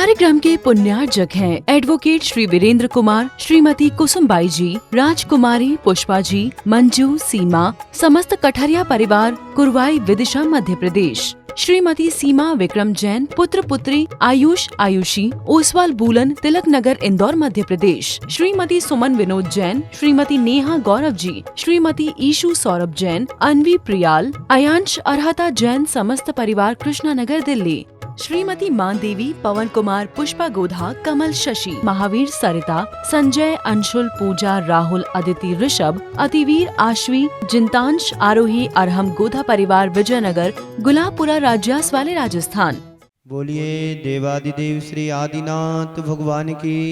कार्यक्रम के पुण्यार्जक हैं एडवोकेट श्री वीरेंद्र कुमार, श्रीमती कुसुमबाई जी, राजकुमारी पुष्पा जी, मंजू, सीमा, समस्त कठरिया परिवार, कुरवाई, विदिशा, मध्य प्रदेश। श्रीमती सीमा विक्रम जैन, पुत्र पुत्री आयुष, आयुषी, ओसवाल बूलन, तिलक नगर, इंदौर, मध्य प्रदेश। श्रीमती सुमन विनोद जैन, श्रीमती नेहा गौरव जी, श्रीमती ईशु सौरभ जैन, अनवी प्रियाल, अयांश अरहता जैन, समस्त परिवार, कृष्णा नगर, दिल्ली। श्रीमती मानदेवी, पवन कुमार, पुष्पा गोधा, कमल शशि, महावीर सरिता, संजय, अंशुल, पूजा, राहुल, अदिति, ऋषभ, अतिवीर, आश्वी, जिंतांश, आरोही, अरहम, गोधा परिवार, विजयनगर, गुलाबपुरा, राज्यास वाले, राजस्थान। बोलिए देवादिदेव श्री आदिनाथ भगवान की,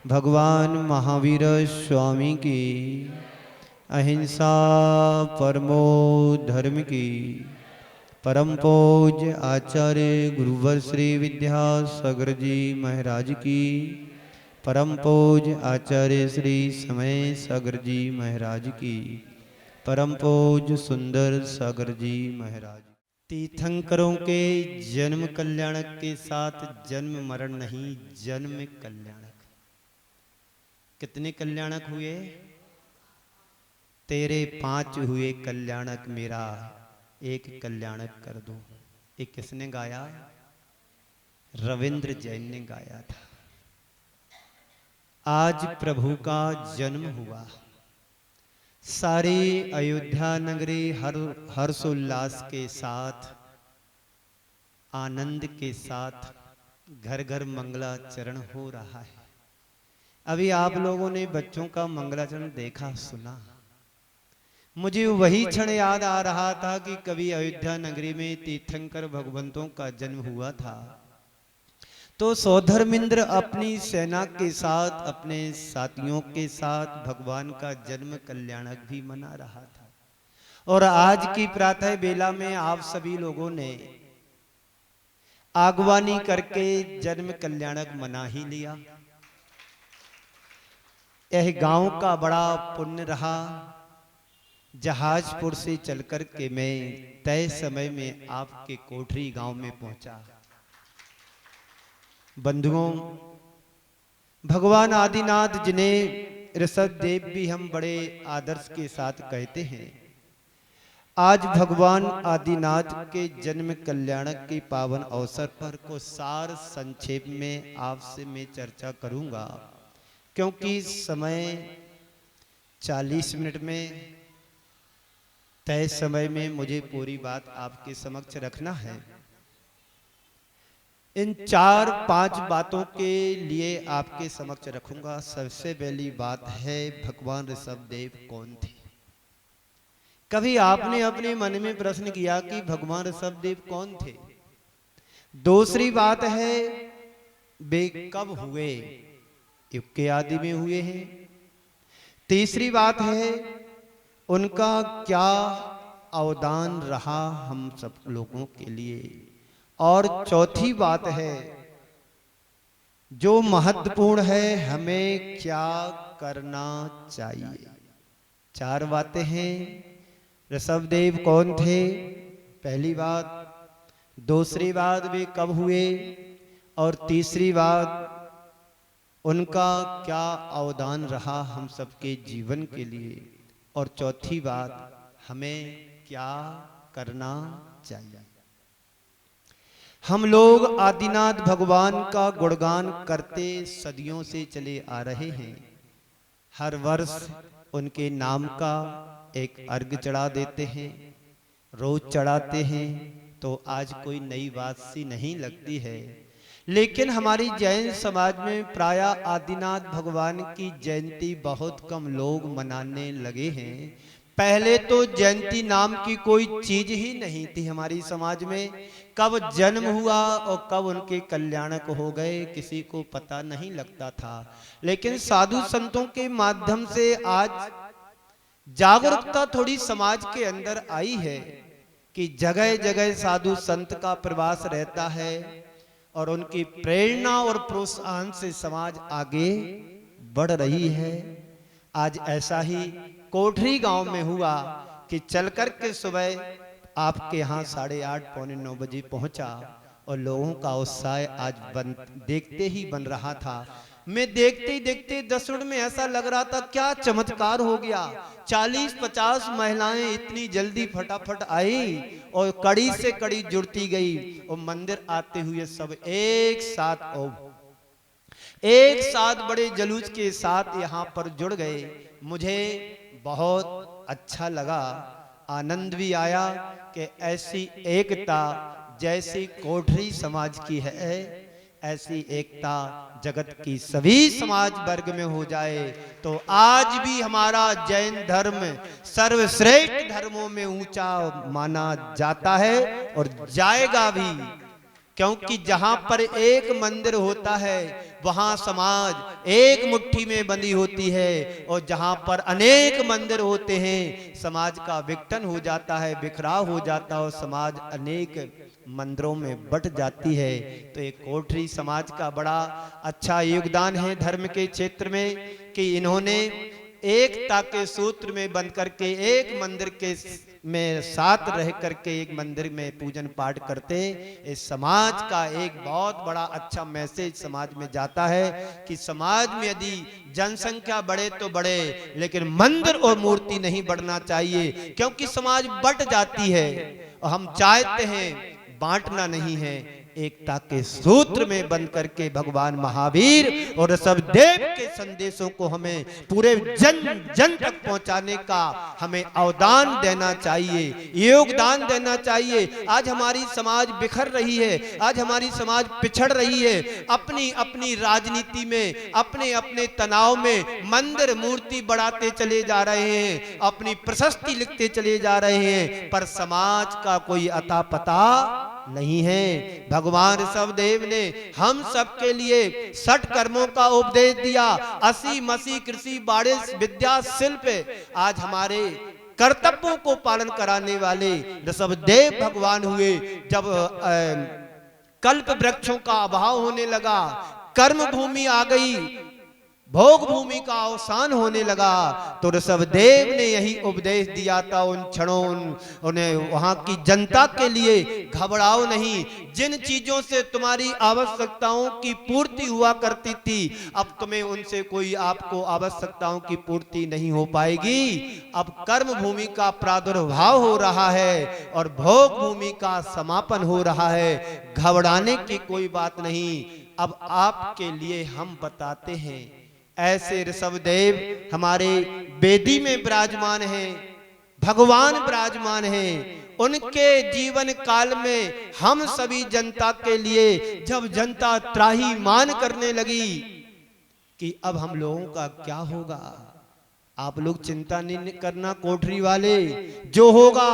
भगवान महावीर स्वामी की, अहिंसा परमो धर्म की, परम पूज्य आचार्य गुरुवर श्री विद्यासागर जी महाराज की, परम पूज्य आचार्य श्री समय सागर जी महाराज की, परम पूज्य सुंदर सागर जी महाराज। तीर्थंकरों के जन्म कल्याणक के साथ जन्म मरण नहीं, जन्म कल्याणक। कितने कल्याणक हुए? तेरे 5 हुए कल्याणक, मेरा एक कल्याणक कर दो। ये किसने गाया? रविंद्र जैन ने गाया था। आज प्रभु का जन्म हुआ। सारी अयोध्या नगरी हर्षोल्लास के साथ, आनंद के साथ, घर घर मंगलाचरण हो रहा है। अभी आप लोगों ने बच्चों का मंगलाचरण देखा, सुना। मुझे वही क्षण याद आ रहा था कि कभी अयोध्या नगरी में तीर्थंकर भगवंतों का जन्म हुआ था, तो सौधर्मिंद्र अपनी सेना के साथ, अपने साथियों के साथ भगवान का जन्म कल्याणक भी मना रहा था। और आज की प्रातः बेला में आप सभी लोगों ने आगवानी करके जन्म कल्याणक मना ही लिया। यह गांव का बड़ा पुण्य रहा। जहाजपुर से चलकर के मैं तय समय में आपके कोठरी गांव में पहुंचा। बंधुओं, भगवान आदिनाथ जिन्हें ऋषभ देव भी हम बड़े आदर्श के साथ कहते हैं, आज भगवान आदिनाथ के जन्म कल्याणक के पावन अवसर पर को सार संक्षेप में आपसे मैं चर्चा करूंगा, क्योंकि समय 40 मिनट में, तय समय में मुझे पूरी बात आपके समक्ष रखना है। इन 4-5 बातों के लिए आपके समक्ष रखूंगा। सबसे पहली बात है, भगवान ऋषभ देव कौन थे? कभी आपने अपने मन में प्रश्न किया कि भगवान ऋषभ देव कौन थे? दूसरी बात है, वे कब हुए? युग के आदि में हुए हैं। तीसरी बात है, उनका क्या अवदान रहा हम सब लोगों के लिए। और चौथी बात है, जो महत्वपूर्ण है, हमें क्या करना चाहिए। 4 बातें हैं। ऋषभ देव कौन थे, पहली बात। दूसरी बात, वे कब हुए। और तीसरी बात, उनका क्या अवदान रहा हम सबके जीवन के लिए। और चौथी बात, हमें क्या करना चाहिए। हम लोग आदिनाथ भगवान का गुणगान करते सदियों से चले आ रहे हैं। हर वर्ष उनके नाम का एक अर्घ चढ़ा देते हैं, रोज चढ़ाते हैं। तो आज कोई नई बात सी नहीं लगती है। लेकिन हमारी जैन समाज में प्रायः आदिनाथ भगवान की जयंती बहुत कम लोग मनाने लगे हैं। पहले तो जयंती नाम की कोई चीज ही नहीं थी हमारी समाज में। कब जन्म हुआ और कब उनके कल्याणक हो गए, किसी को पता नहीं लगता था। लेकिन साधु संतों के माध्यम से आज जागरूकता थोड़ी समाज के अंदर आई है कि जगह जगह साधु संत का प्रवास रहता है और उनकी प्रेरणा और प्रोत्साहन से समाज आगे बढ़ रही है। आज ऐसा ही कोठरी गांव में हुआ कि चलकर के सुबह आपके यहाँ 8:30 पौने 9 बजे पहुंचा और लोगों का उत्साह आज देखते ही बन रहा था। मैं देखते ही देखते 10 मिनट में ऐसा लग रहा था क्या चमत्कार हो गया। 40-50 महिलाएं इतनी जल्दी फटाफट आई और कड़ी से कड़ी जुड़ती गई और मंदिर आते हुए सब एक साथ बड़े जुलूस के साथ यहाँ पर जुड़ गए। मुझे बहुत अच्छा लगा, आनंद भी आया कि ऐसी एकता जैसी कोठरी समाज की है, ऐसी एकता जगत की सभी समाज वर्ग में हो जाए तो आज भी हमारा जैन धर्म सर्वश्रेष्ठ धर्मों में ऊंचा माना जाता है और जाएगा भी। क्योंकि जहां पर एक मंदिर होता है वहां समाज एक मुट्ठी में बंधी होती है, और जहां पर अनेक मंदिर होते हैं समाज का विघटन हो जाता है, बिखराव हो जाता है और समाज अनेक मंदिरों में बट जाती है। तो एक कोठरी समाज का बड़ा अच्छा योगदान है धर्म के क्षेत्र में कि इन्होंने एकता के सूत्र में बंध करके एक मंदिर के में साथ रह करके एक मंदिर में पूजन पाठ करते। इस समाज का एक बहुत बड़ा अच्छा मैसेज समाज में जाता है कि समाज में यदि जनसंख्या बढ़े तो बढ़े, लेकिन मंदिर और मूर्ति नहीं बढ़ना चाहिए, क्योंकि समाज बट जाती है और हम चाहते हैं बांटना नहीं है, एकता के सूत्र में बंद करके भगवान महावीर और ऋषभदेव के संदेशों को हमें पूरे जन जन तक पहुंचाने का हमें अवदान देना चाहिए, योगदान देना चाहिए। आज हमारी समाज बिखर रही है, आज हमारी समाज पिछड़ रही है, अपनी अपनी राजनीति में, अपने अपने तनाव में मंदिर मूर्ति बढ़ाते चले जा रहे हैं, अपनी प्रशस्ति लिखते चले जा रहे हैं, पर समाज का कोई अता पता नहीं है। भगवान ऋषभदेव ने हम सबके लिए 60 कर्मों का उपदेश दिया, 80 मसी कृषि बारिश विद्या शिल्प। आज हमारे कर्तव्यों को पालन कराने वाले ऋषभदेव भगवान हुए। जब कल्प वृक्षों का अभाव होने लगा, कर्म भूमि आ गई, भोग भूमि का अवसान होने लगा, तो ऋषभदेव ने यही उपदेश दिया था उन क्षणों उन्हें वहां की जनता के लिए, घबराओ नहीं, जिन चीजों से तुम्हारी आवश्यकताओं की पूर्ति हुआ करती थी अब तुम्हें उनसे कोई आपको आवश्यकताओं की पूर्ति नहीं हो पाएगी। अब कर्म भूमि का प्रादुर्भाव हो रहा है और भोग भूमि का समापन हो रहा है, घबराने की कोई बात नहीं। अब आपके लिए हम बताते हैं, ऐसे ऋषभदेव हमारे वेदी में विराजमान हैं, भगवान विराजमान हैं। उनके जीवन काल में हम सभी जनता के लिए जब जनता त्राहिमाम करने लगी कि अब हम लोगों का क्या होगा, आप लोग चिंता नहीं करना कोठरी वाले, जो होगा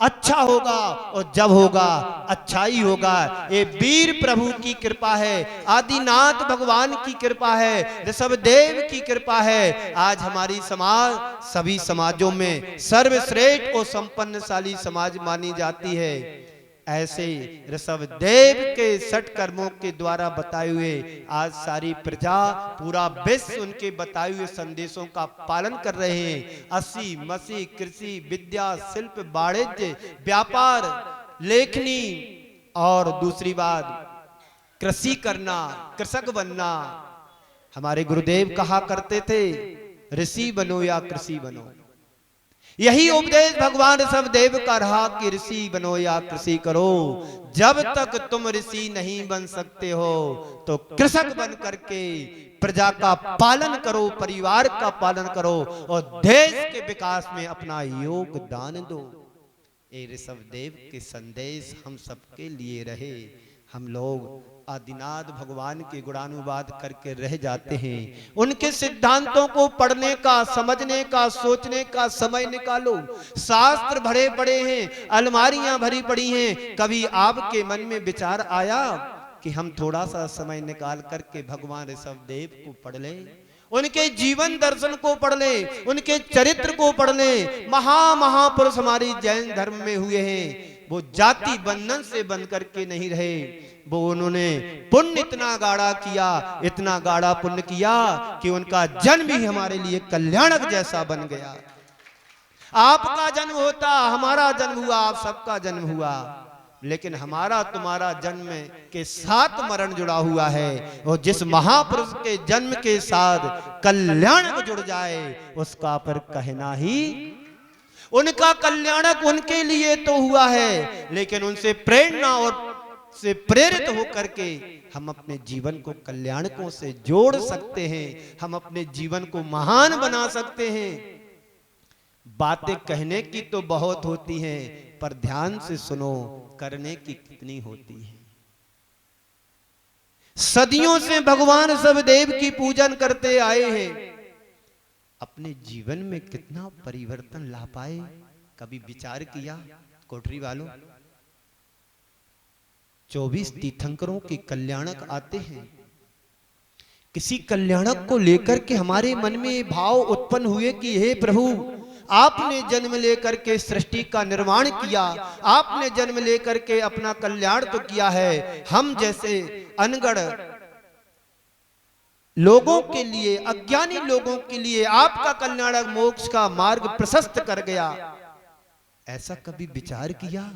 अच्छा होगा और जब होगा अच्छा ही होगा। ये वीर प्रभु की कृपा है, आदिनाथ भगवान की कृपा है, ऋषभदेव की कृपा है। आज हमारी समाज सभी समाजों में सर्वश्रेष्ठ और संपन्नशाली समाज मानी जाती है। ऐसे ऋषभदेव के 60 कर्मों के द्वारा बताए हुए आज सारी प्रजा, पूरा विश्व उनके बताए हुए संदेशों का पालन कर रहे हैं। 80 मसी कृषि विद्या शिल्प वाणिज्य व्यापार लेखनी और दूसरी बात कृषि करना, कृषक बनना। हमारे गुरुदेव कहा करते थे, ऋषि बनो या कृषि बनो। यही उपदेश भगवान ऋषभदेव का रहा कि ऋषि बनो या कृषि करो। जब तक तुम ऋषि नहीं बन सकते हो तो कृषक बन करके प्रजा का पालन करो, परिवार का पालन करो और देश के विकास में अपना योगदान दो। ये ऋषभदेव के संदेश हम सबके लिए रहे। हम लोग आदिनाथ भगवान के गुणानुवाद करके रह जाते हैं। उनके सिद्धांतों को पढ़ने का, समझने का, सोचने का समय निकालो। शास्त्र भरे पड़े हैं, अलमारियां भरी पड़ी हैं। कभी आपके मन में विचार आया कि हम थोड़ा सा समय निकाल करके भगवान ऋषभदेव को पढ़ लें, उनके जीवन दर्शन को पढ़ लें, उनके चरित्र को पढ़ लें। महापुरुष हमारी जैन धर्म में हुए हैं, वो जाति बंधन से बंध करके नहीं रहे, वो उन्होंने पुण्य इतना गाढ़ा किया, इतना गाढ़ा पुण्य किया कि उनका जन्म ही हमारे लिए कल्याणक जैसा बन गया। आपका जन्म होता, हमारा जन्म हुआ, आप सबका जन्म हुआ, लेकिन हमारा तुम्हारा जन्म के साथ मरण जुड़ा हुआ है, और जिस महापुरुष के जन्म के साथ कल्याणक जुड़ जाए उसका पर कहना ही, उनका कल्याणक उनके लिए तो हुआ है, लेकिन उनसे प्रेरणा और से प्रेरित होकर के हम अपने जीवन को कल्याणकों से जोड़ सकते हैं, हम अपने जीवन को महान बना सकते हैं। बातें कहने की तो बहुत होती हैं, पर ध्यान से सुनो, करने की कितनी होती है। सदियों से भगवान सब देव की पूजन करते आए हैं, अपने जीवन में कितना परिवर्तन ला पाए, कभी विचार किया? कोठरी वालों, 24 तीर्थंकरों के कल्याणक आते हैं, किसी कल्याणक को लेकर के हमारे मन में भाव उत्पन्न हुए कि हे प्रभु, आपने जन्म लेकर के सृष्टि का निर्माण किया, आपने जन्म लेकर के अपना कल्याण तो किया है, हम जैसे अनगढ़ लोगों के लिए, अज्ञानी लोगों के लिए आपका कल्याणक मोक्ष का मार्ग प्रशस्त कर गया। ऐसा कभी विचार किया?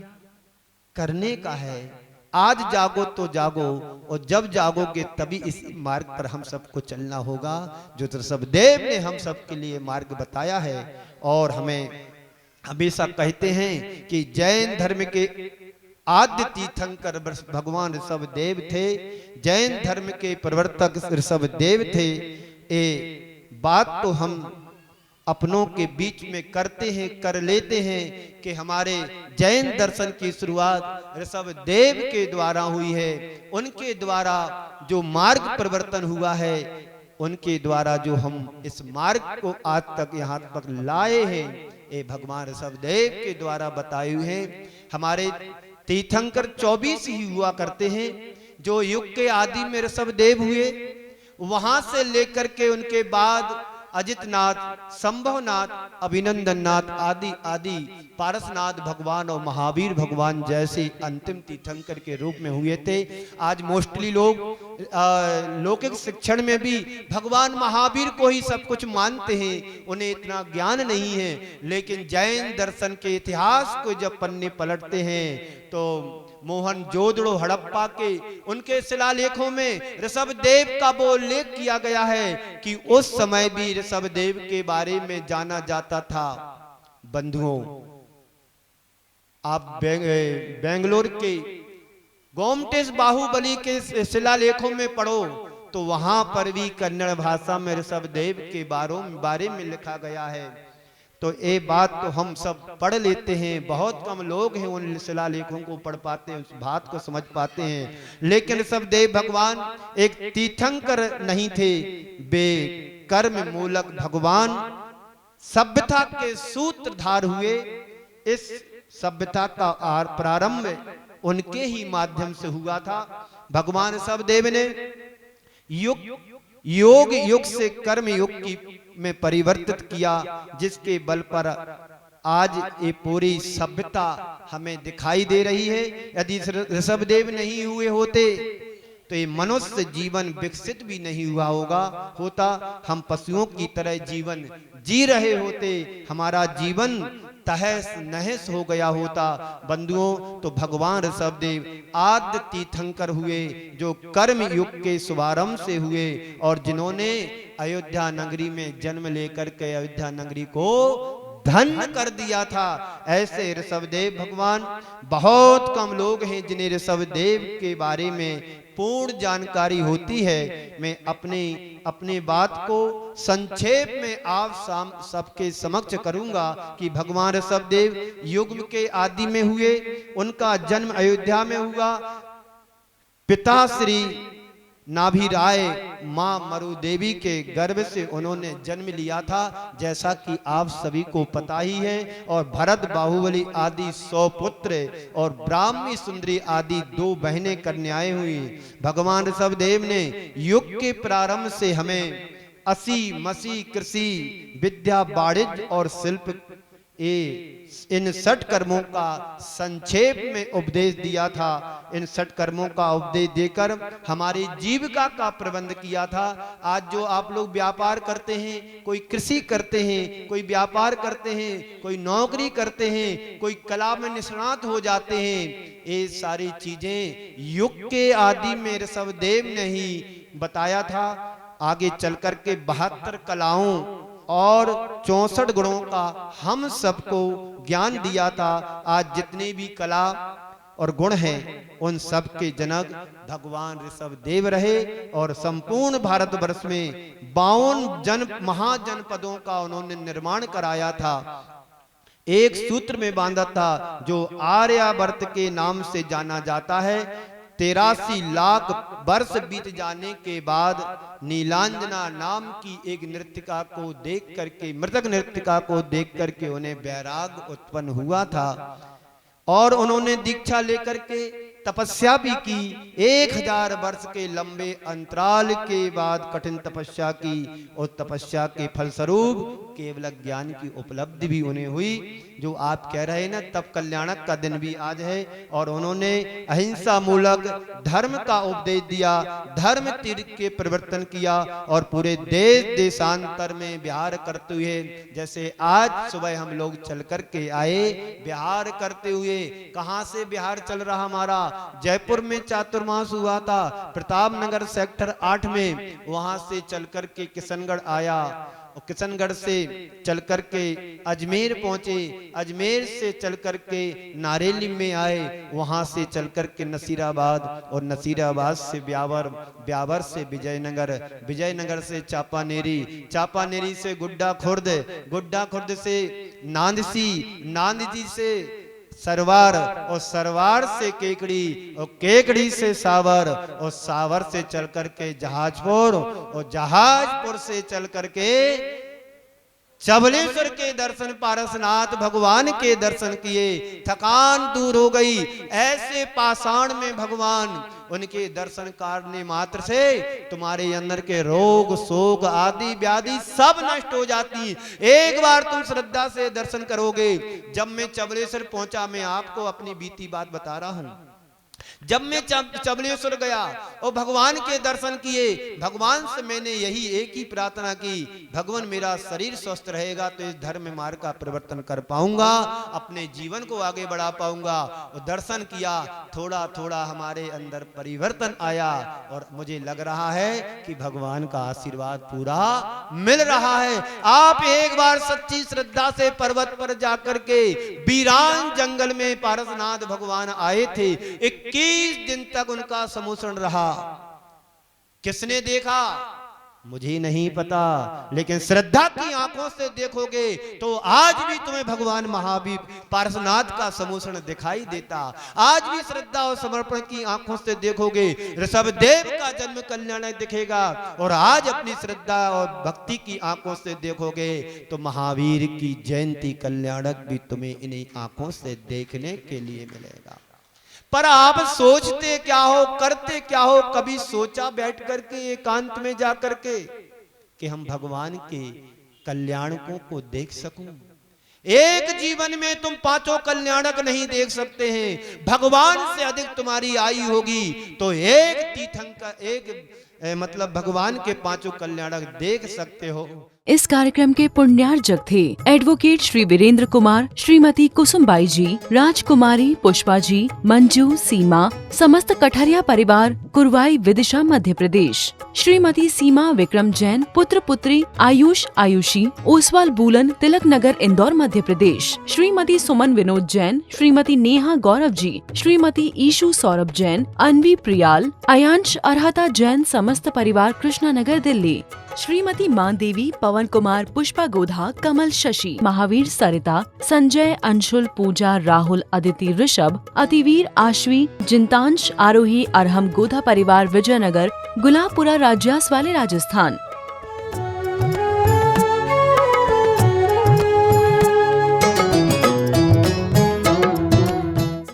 करने का है। आज जागो तो जागो, और जब जागोगे तभी इस मार्ग पर हम सबको चलना होगा, जो ऋषभदेव ने हम सबके लिए मार्ग बताया है। और हमें हमेशा कहते हैं कि जैन धर्म के आद्य तीर्थंकर भगवान ऋषभदेव थे, जैन धर्म के प्रवर्तक ऋषभदेव थे। ये बात तो हम अपनों के बीच में करते हैं, कर लेते हैं कि हमारे जैन दर्शन की शुरुआत ऋषभदेव के द्वारा हुई है, उनके द्वारा जो मार्ग परिवर्तन हुआ है, उनके द्वारा जो हम इस मार्ग को आज तक यहाँ तक लाए हैं, ये भगवान ऋषभदेव के द्वारा बताए हुए हैं। हमारे तीर्थंकर 24 ही हुआ करते हैं, जो युग के आदि में ऋषभदेव हुए, वहां से लेकर के उनके बाद अजितनाथ, संभवनाथ, अभिनंदननाथ आदि आदि पारसनाथ भगवान और महावीर भगवान जैसे अंतिम तीर्थंकर के रूप में हुए थे। आज मोस्टली लोग लौकिक शिक्षण में भी भगवान महावीर को ही सब कुछ मानते हैं, उन्हें इतना ज्ञान नहीं है। लेकिन जैन दर्शन के इतिहास को जब पन्ने पलटते हैं तो मोहन जोदड़ो हड़प्पा के उनके शिलालेखों में ऋषभदेव का वो उल्लेख किया गया है कि उस समय भी ऋषभदेव के बारे में जाना जाता था। बंधुओं, आप बेंगलोर के गोमटेश बाहुबली के शिलालेखों में पढ़ो तो वहां पर भी कन्नड़ भाषा में ऋषभदेव के बारे में लिखा गया है। तो ये बात तो हम सब पढ़ लेते हैं, बहुत कम लोग हैं उन शिलालेखों को पढ़ पाते हैं, उस बात को समझ पाते हैं। लेकिन ऋषभदेव भगवान एक तीर्थंकर नहीं थे, वे कर्म मूलक भगवान सभ्यता के सूत्रधार हुए। इस सभ्यता का प्रारंभ उनके ही माध्यम से हुआ था। भगवान ऋषभदेव ने योग युग से कर्म युग की में परिवर्तित किया, जिसके बल पर आज ये पूरी सभ्यता हमें दिखाई दे रही है। यदि ऋषभदेव नहीं हुए होते तो ये मनुष्य जीवन विकसित भी नहीं हुआ होता, हम पशुओं की तरह जीवन जी रहे होते, हमारा जीवन तहस नहस हो गया होता। बंधुओं, तो भगवान ऋषभदेव आद्य तीर्थंकर हुए, जो कर्म युग के शुभारंभ से हुए और जिन्होंने अयोध्या नगरी में जन्म लेकर के अयोध्या नगरी को धन्य कर दिया था। ऐसे ऋषभदेव भगवान, बहुत कम लोग हैं जिन्हें ऋषभदेव के बारे में पूर्ण जानकारी होती है। मैं अपनी बात को संक्षेप में आप सबके समक्ष करूंगा कि भगवान ऋषभदेव युग के आदि में हुए, उनका जन्म अयोध्या में हुआ। पिता श्री नाभि राय मां मरु देवी के गर्भ से उन्होंने जन्म लिया था, जैसा कि आप सभी को पता ही है। और भरत बाहुबली आदि 100 पुत्र और ब्राह्मी सुंदरी आदि 2 बहनें कन्याएं हुई। भगवान ऋषभदेव ने युग के प्रारंभ से हमें असी मसी कृषि विद्या वाणिज्य और शिल्प इन 60 कर्मों का संक्षेप में उपदेश दिया था। इन 60 कर्मों का उपदेश देकर हमारी जीविका का प्रबंध किया था। आज जो आप लोग व्यापार करते हैं, कोई कृषि करते हैं, कोई व्यापार करते हैं, कोई नौकरी करते हैं, कोई कला में निष्णात हो जाते हैं, ये सारी चीजें युग के आदि में ऋषभदेव ने ही बताया था। आगे चल कर के 72 कलाओं और 64 गुणों का हम सबको ज्ञान दिया था। आज जितने भी कला और गुण हैं उन सब के जनक भगवान ऋषभदेव रहे और संपूर्ण भारतवर्ष में 52 महाजनपदों का उन्होंने निर्माण कराया था। एक सूत्र में बांधा था जो आर्यावर्त के नाम से जाना जाता है। 83 लाख वर्ष बीत जाने के बाद नीलांजना नाम की एक नृत्यिका को देख करके, मृतक नृत्यिका को देख करके उन्हें वैराग्य उत्पन्न हुआ था और उन्होंने दीक्षा लेकर के तपस्या भी की। 1000 वर्ष के लंबे अंतराल के बाद कठिन तपस्या की और तपस्या के फलस्वरूप केवल ज्ञान की उपलब्धि भी उन्हें हुई। जो आप कह रहे हैं ना, तब कल्याणक का दिन भी आज है और उन्होंने अहिंसा मूलक धर्म का उपदेश दिया, धर्म तीर्थ के परिवर्तन किया और पूरे देश देशांतर में विहार करते हुए, जैसे आज सुबह हम लोग चल करके आए विहार करते हुए। कहां से विहार चल रहा हमारा? जयपुर में चातुर्मास हुआ था, प्रतापनगर सेक्टर 8 में, वहां से चल करके किशनगढ़ आया और किशनगढ़ से चल करके अजमेर पहुंचे, अजमेर से चल करके नारेली में आए, वहां से चल करके नसीराबाद और नसीराबाद से ब्यावर, ब्यावर से विजयनगर, विजयनगर से चापानेरी, चापानेरी से गुड्डा खुर्द, गुड्डा खुर्द से नांदसी, नांदसी से सरवार और सरवार से केकड़ी और केकड़ी से सावर और सावर से चल करके जहाजपुर और जहाजपुर से चल करके चबलेश्वर के दर्शन, पारसनाथ भगवान के दर्शन किए। थकान दूर हो गई। ऐसे पाषाण में भगवान, उनके दर्शन करने मात्र से तुम्हारे अंदर के रोग शोक आदि व्याधि सब नष्ट हो जाती। एक बार तुम श्रद्धा से दर्शन करोगे। जब मैं चबलेश्वर पहुंचा, मैं आपको अपनी बीती बात बता रहा हूं, जब मैं चबलेश्वर गया और भगवान के दर्शन किए, भगवान से मैंने यही एक ही प्रार्थना की, भगवान मेरा शरीर स्वस्थ रहेगा तो इस धर्म मार्ग का परिवर्तन कर पाऊंगा, अपने जीवन को आगे बढ़ा पाऊंगा। और दर्शन किया, थोड़ा थोड़ा हमारे अंदर परिवर्तन आया और मुझे लग रहा है कि भगवान का आशीर्वाद पूरा मिल रहा है। आप एक बार सच्ची श्रद्धा से पर्वत पर जाकर के वीरान जंगल में पारसनाथ भगवान आए थे। 21 दिन तक उनका समोषण रहा। किसने देखा मुझे नहीं पता, लेकिन श्रद्धा की आंखों से देखोगे तो आज भी तुम्हें भगवान महावीर पार्श्वनाथ का समोषण दिखाई देता। आज भी श्रद्धा और समर्पण की आंखों से देखोगे ऋषभदेव का जन्म कल्याणक दिखेगा। और आज अपनी श्रद्धा और भक्ति की आंखों से देखोगे तो महावीर की जयंती कल्याणक भी तुम्हें इन्हीं आंखों से देखने के लिए मिलेगा। पर आप सोचते क्या हो, करते क्या हो? कभी सोचा बैठ करके एकांत में जाकर के कि हम भगवान के कल्याणकों को देख सकूं? एक जीवन में तुम 5 कल्याणक नहीं देख सकते हैं। भगवान से अधिक तुम्हारी आयु होगी तो एक तीर्थंकर, एक मतलब भगवान के 5 कल्याणक देख सकते हो। इस कार्यक्रम के पुण्यार्जक थे एडवोकेट श्री वीरेंद्र कुमार, श्रीमती कुसुमबाई जी, राजकुमारी पुष्पा जी, मंजू, सीमा, समस्त कठरिया परिवार, कुरवाई विदिशा मध्य प्रदेश। श्रीमती सीमा विक्रम जैन, पुत्र पुत्री आयुष आयुषी, ओसवाल बूलन, तिलक नगर, इंदौर मध्य प्रदेश। श्रीमती सुमन विनोद जैन, श्रीमती नेहा गौरव जी, श्रीमती ईशु सौरभ जैन, अनवी प्रियाल, अयांश अरहता जैन, समस्त परिवार, कृष्णा नगर, दिल्ली। श्रीमती मान देवी, पवन कुमार, पुष्पा गोधा, कमल शशि, महावीर सरिता, संजय, अंशुल, पूजा, राहुल, अदिति, ऋषभ, अतिवीर, आश्वी, जिंतांश, आरोही, अरहम गोधा परिवार, विजयनगर, गुलाबपुरा, राज्यास वाले, राजस्थान।